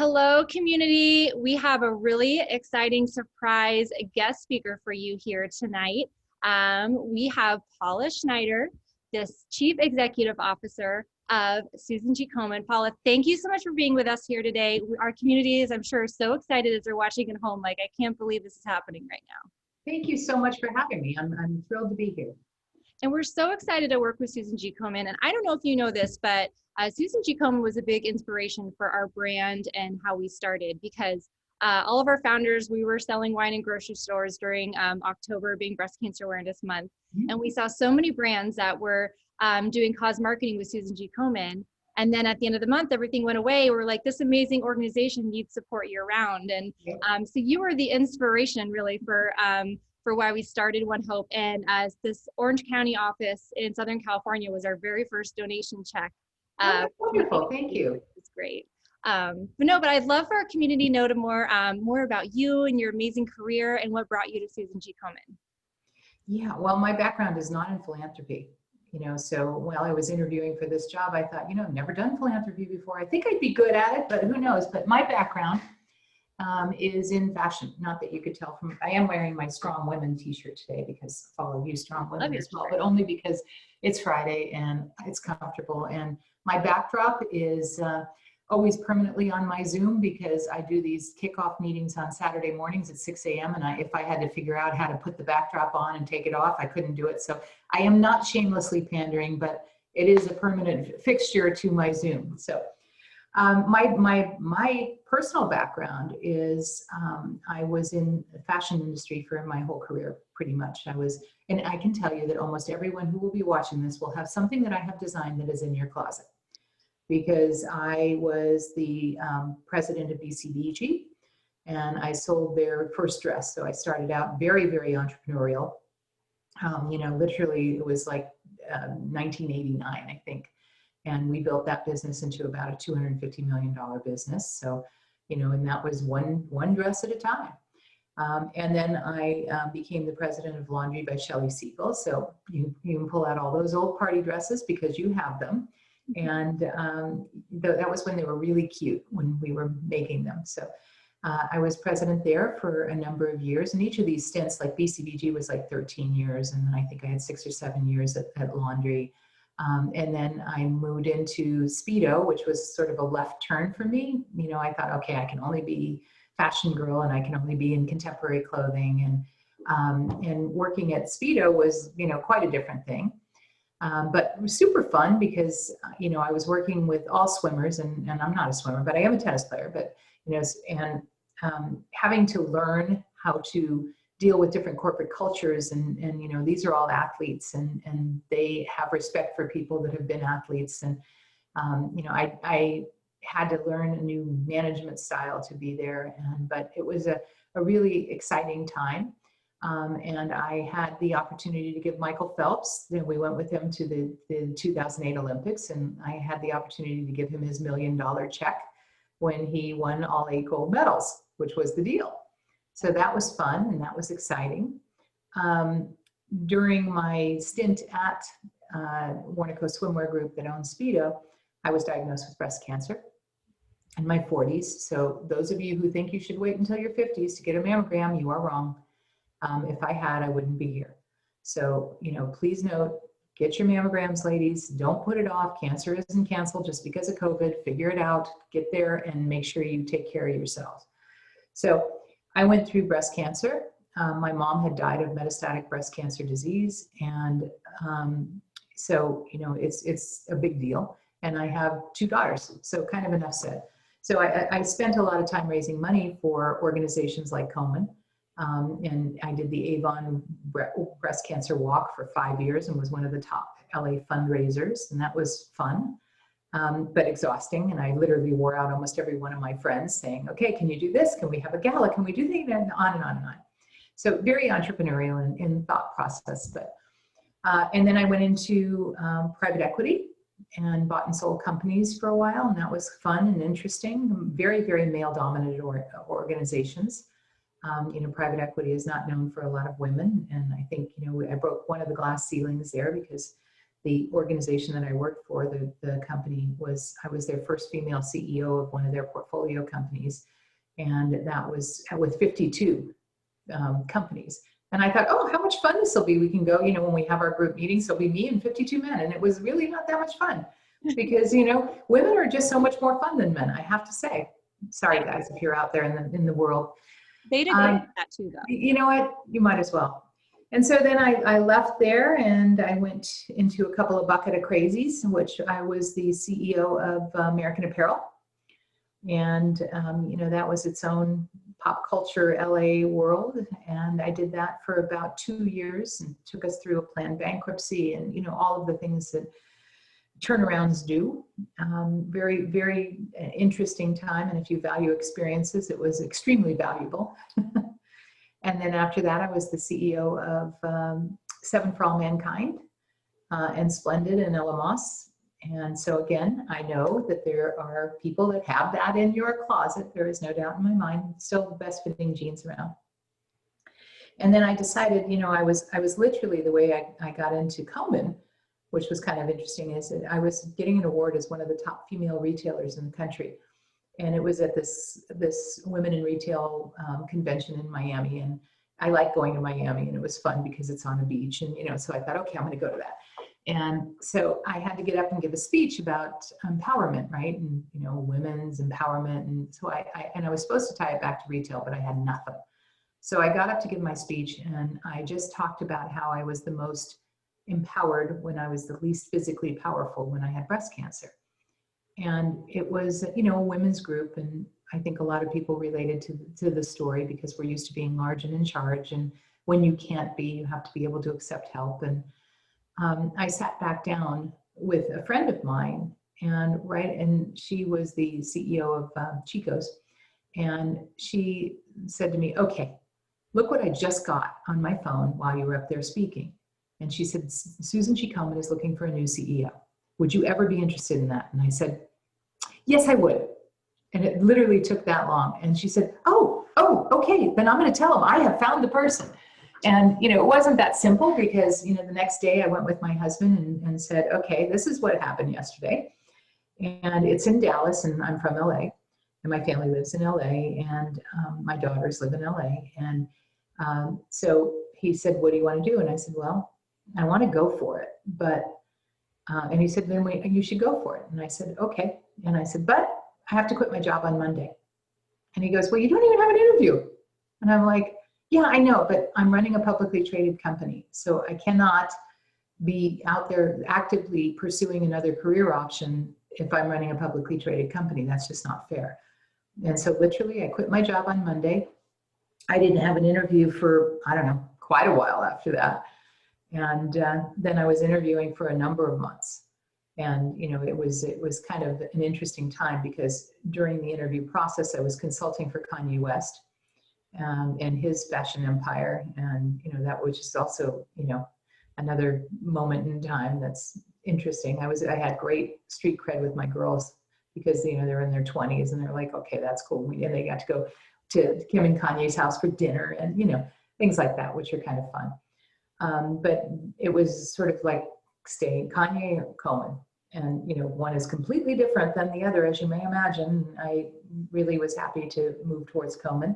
Hello, community. We have a really exciting surprise guest speaker for you here tonight. We have Paula Schneider, this Chief Executive Officer of Susan G. Komen. Paula, thank you so much for being with us here today. Our community is, I'm sure, so excited as they're watching at home. Like, I can't believe this is happening right now. Thank you so much for having me. I'm thrilled to be here. And we're so excited to work with Susan G. Komen. And I don't know if you know this, but Susan G. Komen was a big inspiration for our brand and how we started, because all of our founders, we were selling wine in grocery stores during October being Breast Cancer Awareness Month. And we saw so many brands that were doing cause marketing with Susan G. Komen. And then at the end of the month, everything went away. We're like, this amazing organization needs support year round. And so you were the inspiration really for why we started ONEHOPE. And as this Orange County office in Southern California was our very first donation check. Wonderful, thank you. It's great. But I'd love for our community to know more about you and your amazing career and what brought you to Susan G. Komen. Yeah, well, my background is not in philanthropy. So while I was interviewing for this job, I thought, never done philanthropy before. I think I'd be good at it, but who knows? But my background is in fashion. Not that you could tell from, I am wearing my Strong Women t-shirt today because I follow you Strong Women as well, but only because it's Friday and it's comfortable. And my backdrop is always permanently on my Zoom because I do these kickoff meetings on Saturday mornings at 6 a.m. And if I had to figure out how to put the backdrop on and take it off, I couldn't do it. So I am not shamelessly pandering, but it is a permanent fixture to my Zoom. So my personal background is I was in the fashion industry for my whole career, pretty much. And I can tell you that almost everyone who will be watching this will have something that I have designed that is in your closet, because I was the president of BCBG and I sold their first dress. So I started out very, very entrepreneurial. Literally it was like 1989, I think. And we built that business into about a $250 million business. So, and that was one dress at a time. And then I became the president of Laundry by Shelley Siegel. So you can pull out all those old party dresses because you have them. And that was when they were really cute, when we were making them. So I was president there for a number of years. And each of these stints, like BCBG was like 13 years. And then I think I had 6 or 7 years at Laundry. And then I moved into Speedo, which was sort of a left turn for me. I thought, okay, I can only be fashion girl and I can only be in contemporary clothing. And working at Speedo was, quite a different thing. But it was super fun because, I was working with all swimmers and I'm not a swimmer, but I am a tennis player, but, having to learn how to deal with different corporate cultures and these are all athletes and they have respect for people that have been athletes. And, I had to learn a new management style to be there. But it was a really exciting time. And I had the opportunity to give Michael Phelps, we went with him to the 2008 Olympics, and I had the opportunity to give him his $1 million check when he won all 8 gold medals, which was the deal. So that was fun and that was exciting. During my stint at Warnaco Swimwear Group that owns Speedo, I was diagnosed with breast cancer in my 40s. So those of you who think you should wait until your 50s to get a mammogram, you are wrong. If I had, I wouldn't be here. So, please note, get your mammograms, ladies. Don't put it off. Cancer isn't canceled just because of COVID. Figure it out, get there, and make sure you take care of yourselves. So I went through breast cancer. My mom had died of metastatic breast cancer disease. And so, it's a big deal. And I have 2 daughters, so kind of enough said. So I spent a lot of time raising money for organizations like Coleman. And I did the Avon Breast Cancer Walk for 5 years and was one of the top LA fundraisers. And that was fun, but exhausting. And I literally wore out almost every one of my friends saying, okay, can you do this? Can we have a gala? Can we do things? And on and on and on. So very entrepreneurial in thought process. But, and then I went into private equity and bought and sold companies for a while. And that was fun and interesting. Very, very male dominated organizations. Private equity is not known for a lot of women. And I think, I broke one of the glass ceilings there because the organization that I worked for, the company I was their first female CEO of one of their portfolio companies. And that was with 52 companies. And I thought, oh, how much fun this will be. We can go, when we have our group meetings, it'll be me and 52 men. And it was really not that much fun because, women are just so much more fun than men, I have to say. Sorry, guys, if you're out there in the world. They'd agree with that too, though. You know what? You might as well. And so then I left there and I went into a couple of bucket of crazies, which I was the CEO of American Apparel. And, that was its own pop culture LA world. And I did that for about 2 years and took us through a planned bankruptcy and, all of the things that turnarounds do. Very, very interesting time. And if you value experiences, it was extremely valuable. And then after that, I was the CEO of 7 for All Mankind and Splendid and Ella Moss. And so again, I know that there are people that have that in your closet. There is no doubt in my mind. It's still the best fitting jeans around. And then I decided, I was literally, the way I got into Komen, which was kind of interesting, is that I was getting an award as one of the top female retailers in the country. And it was at this women in retail convention in Miami. And I like going to Miami, and it was fun because it's on a beach. And, so I thought, okay, I'm going to go to that. And so I had to get up and give a speech about empowerment, right? And, women's empowerment. And so I was supposed to tie it back to retail, but I had nothing. So I got up to give my speech, and I just talked about how I was the most empowered when I was the least physically powerful when I had breast cancer. And it was, a women's group. And I think a lot of people related to the story because we're used to being large and in charge. And when you can't be, you have to be able to accept help. And I sat back down with a friend of mine and she was the CEO of Chico's. And she said to me, okay, look what I just got on my phone while you were up there speaking. And she said, Susan G. Komen is looking for a new CEO. Would you ever be interested in that? And I said, yes, I would. And it literally took that long. And she said, oh, okay, then I'm going to tell him I have found the person. And, it wasn't that simple because, the next day I went with my husband and said, okay, this is what happened yesterday. And it's in Dallas, and I'm from LA, and my family lives in LA, and my daughters live in LA. And so he said, what do you want to do? And I said, well, I want to go for it. But and he said, then you should go for it. And I said, okay. And I said, but I have to quit my job on Monday. And he goes, well, you don't even have an interview. And I'm like, yeah, I know, but I'm running a publicly traded company. So I cannot be out there actively pursuing another career option if I'm running a publicly traded company. That's just not fair. And so literally I quit my job on Monday. I didn't have an interview for, I don't know, quite a while after that. And then I was interviewing for a number of months. And, it was kind of an interesting time because during the interview process, I was consulting for Kanye West and his fashion empire. And, that was just also, another moment in time that's interesting. I had great street cred with my girls because, they're in their 20s and they're like, okay, that's cool. And they got to go to Kim and Kanye's house for dinner and, things like that, which are kind of fun. But it was sort of like staying Kanye or Coleman. And, one is completely different than the other, as you may imagine. I really was happy to move towards Coleman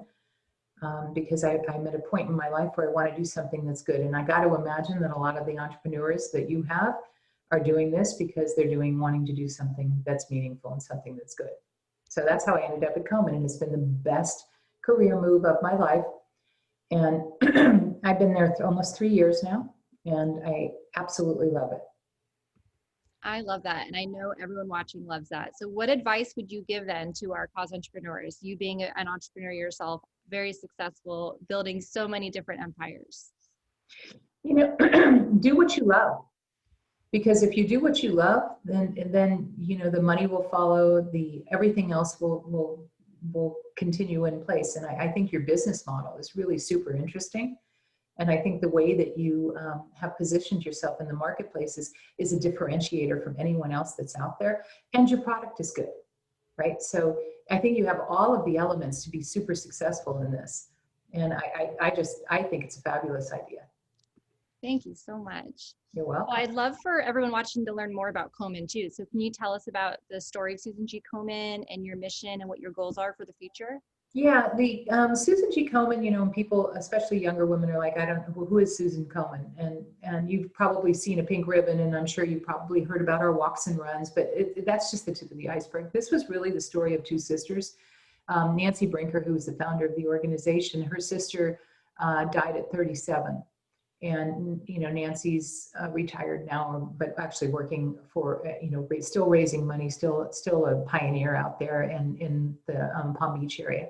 because I'm at a point in my life where I want to do something that's good. And I got to imagine that a lot of the entrepreneurs that you have are doing this because they're wanting to do something that's meaningful and something that's good. So that's how I ended up at Coleman. And it's been the best career move of my life. And I've been there almost 3 years now, and I absolutely love it. I love that. And I know everyone watching loves that. So what advice would you give then to our cause entrepreneurs, you being an entrepreneur yourself, very successful, building so many different empires? Do what you love. Because if you do what you love, then the money will follow, everything else will continue in place. And I think your business model is really super interesting. And I think the way that you have positioned yourself in the marketplace is a differentiator from anyone else that's out there. And your product is good, right? So I think you have all of the elements to be super successful in this. And I think it's a fabulous idea. Thank you so much. You're welcome. Well, I'd love for everyone watching to learn more about Komen too. So can you tell us about the story of Susan G. Komen and your mission and what your goals are for the future? Yeah, the Susan G. Komen, you know, people, especially younger women, are like, I don't know, who is Susan Komen? And you've probably seen a pink ribbon, and I'm sure you've probably heard about our walks and runs, but that's just the tip of the iceberg. This was really the story of two sisters. Nancy Brinker, who was the founder of the organization, her sister died at 37. And, you know, Nancy's retired now, but actually working for, you know, still raising money, still a pioneer out there and in the Palm Beach area.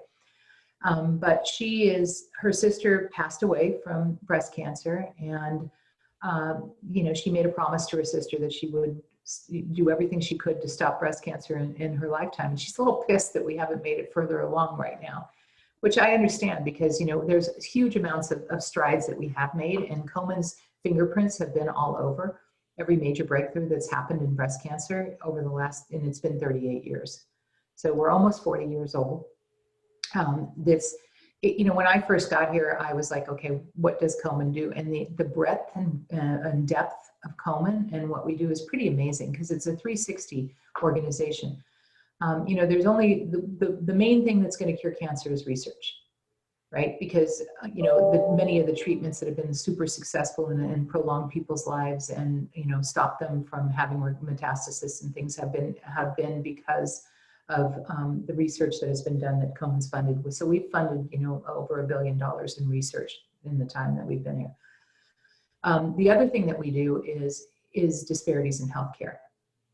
But her sister passed away from breast cancer, and, you know, she made a promise to her sister that she would do everything she could to stop breast cancer in her lifetime. And she's a little pissed that we haven't made it further along right now, which I understand, because, you know, there's huge amounts of strides that we have made, and Coleman's fingerprints have been all over every major breakthrough that's happened in breast cancer over the last, and it's been 38 years. So we're almost 40 years old. You know, when I first got here, I was like, okay, what does Coleman do? And the breadth and depth of Coleman and what we do is pretty amazing, because it's a 360 organization. You know, there's only the main thing that's going to cure cancer is research, right? Because, you know, many of the treatments that have been super successful and prolonged people's lives and, you know, stop them from having metastasis and things have been because of the research that has been done that Coleman's funded with. So we've funded, you know, over $1 billion in research in the time that we've been here. The other thing that we do is disparities in healthcare.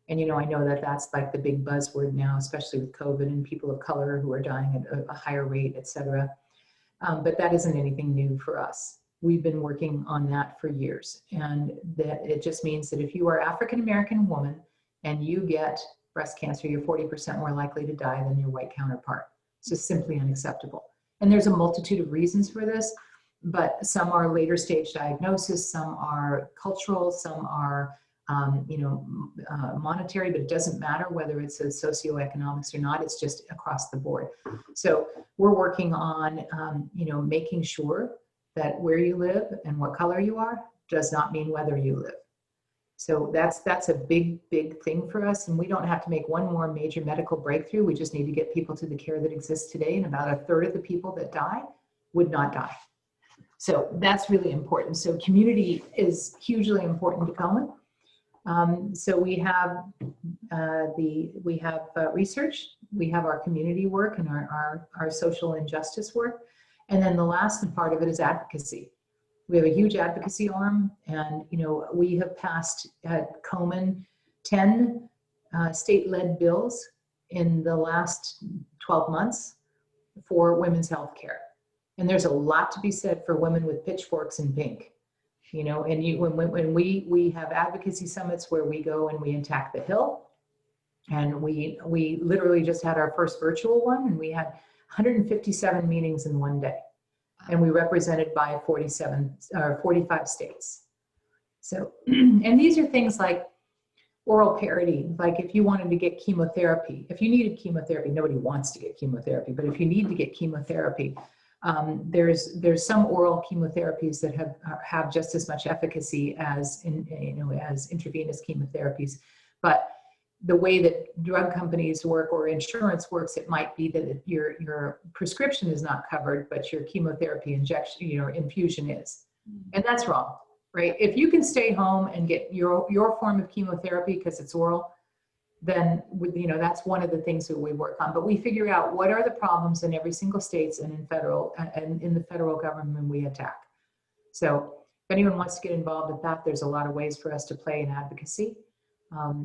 And, you know, I know that that's like the big buzzword now, especially with COVID and people of color who are dying at a higher rate, et cetera. But that isn't anything new for us. We've been working on that for years. And that it just means that if you are African-American woman and you get breast cancer, you're 40% more likely to die than your white counterpart. It's just simply unacceptable. And there's a multitude of reasons for this, but some are later stage diagnosis, some are cultural, some are you know, monetary, but it doesn't matter whether it's a socioeconomics or not, it's just across the board. So we're working on, you know, making sure that where you live and what color you are does not mean whether you live. So that's a big thing for us. And we don't have to make one more major medical breakthrough. We just need to get people to the care that exists today. And about 1/3 of the people that die would not die. So that's really important. So community is hugely important to Coleman. So we have research, we have our community work and our social injustice work, and then the last part of it is advocacy. We have a huge advocacy arm, and, you know, we have passed at Komen 10 state-led bills in the last 12 months for women's health care. And there's a lot to be said for women with pitchforks in pink. You know, and when we have advocacy summits where we go and we attack the Hill, and we literally just had our first virtual one, and we had 157 meetings in one day, and we represented by 45 states. So, and these are things like oral parity, like if you wanted to get chemotherapy, if you needed chemotherapy, nobody wants to get chemotherapy, but if you need to get chemotherapy, there's some oral chemotherapies that have just as much efficacy as as intravenous chemotherapies. But the way that drug companies work or insurance works, it might be that your prescription is not covered, but your chemotherapy injection, infusion is, and that's wrong, right? If you can stay home and get your form of chemotherapy because it's oral, then that's one of the things that we work on. But we figure out what are the problems in every single state and in the federal government we attack. So if anyone wants to get involved with that, there's a lot of ways for us to play in advocacy.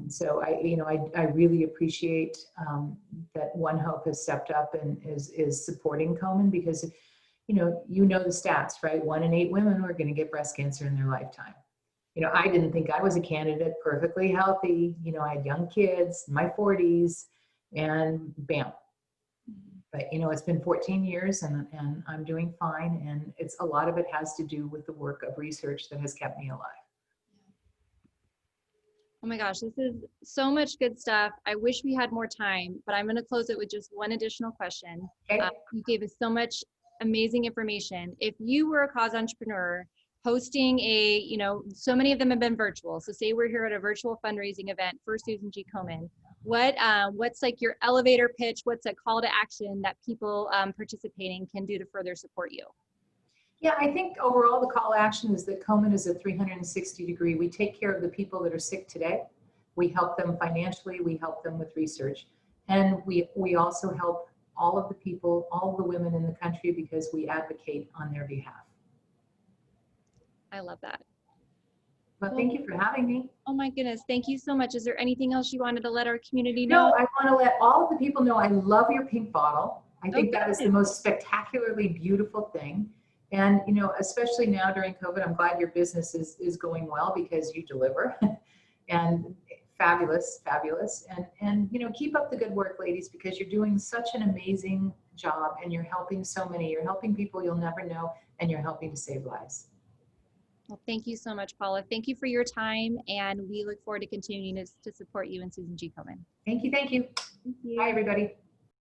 So I really appreciate that ONEHOPE has stepped up and is supporting Komen, because you know the stats, right? 1 in 8 women are going to get breast cancer in their lifetime. I didn't think I was a candidate, perfectly healthy. I had young kids, in my 40s, and bam. But it's been 14 years and I'm doing fine. And a lot of it has to do with the work of research that has kept me alive. Oh my gosh, this is so much good stuff. I wish we had more time, but I'm going to close it with just one additional question. Okay. You gave us so much amazing information. If you were a cause entrepreneur, hosting a, you know, so many of them have been virtual. So say we're here at a virtual fundraising event for Susan G. Komen. What's like your elevator pitch? What's a call to action that people participating can do to further support you? Yeah, I think overall the call to action is that Komen is a 360-degree. We take care of the people that are sick today. We help them financially. We help them with research. And we also help all of the people, all the women in the country, because we advocate on their behalf. I love that. Well, thank you for having me. Oh my goodness, thank you so much. Is there anything else you wanted to let our community know? No, I want to let all of the people know I love your pink bottle. I think that is good. the most spectacularly beautiful thing. And, you know, especially now during COVID, I'm glad your business is going well because you deliver. And fabulous, fabulous. And, you know, keep up the good work, ladies, because you're doing such an amazing job and you're helping so many. You're helping people you'll never know, and you're helping to save lives. Well, thank you so much, Paula. Thank you for your time, and we look forward to continuing to support you and Susan G. Komen. Thank you. Thank you. Thank you. Bye, everybody.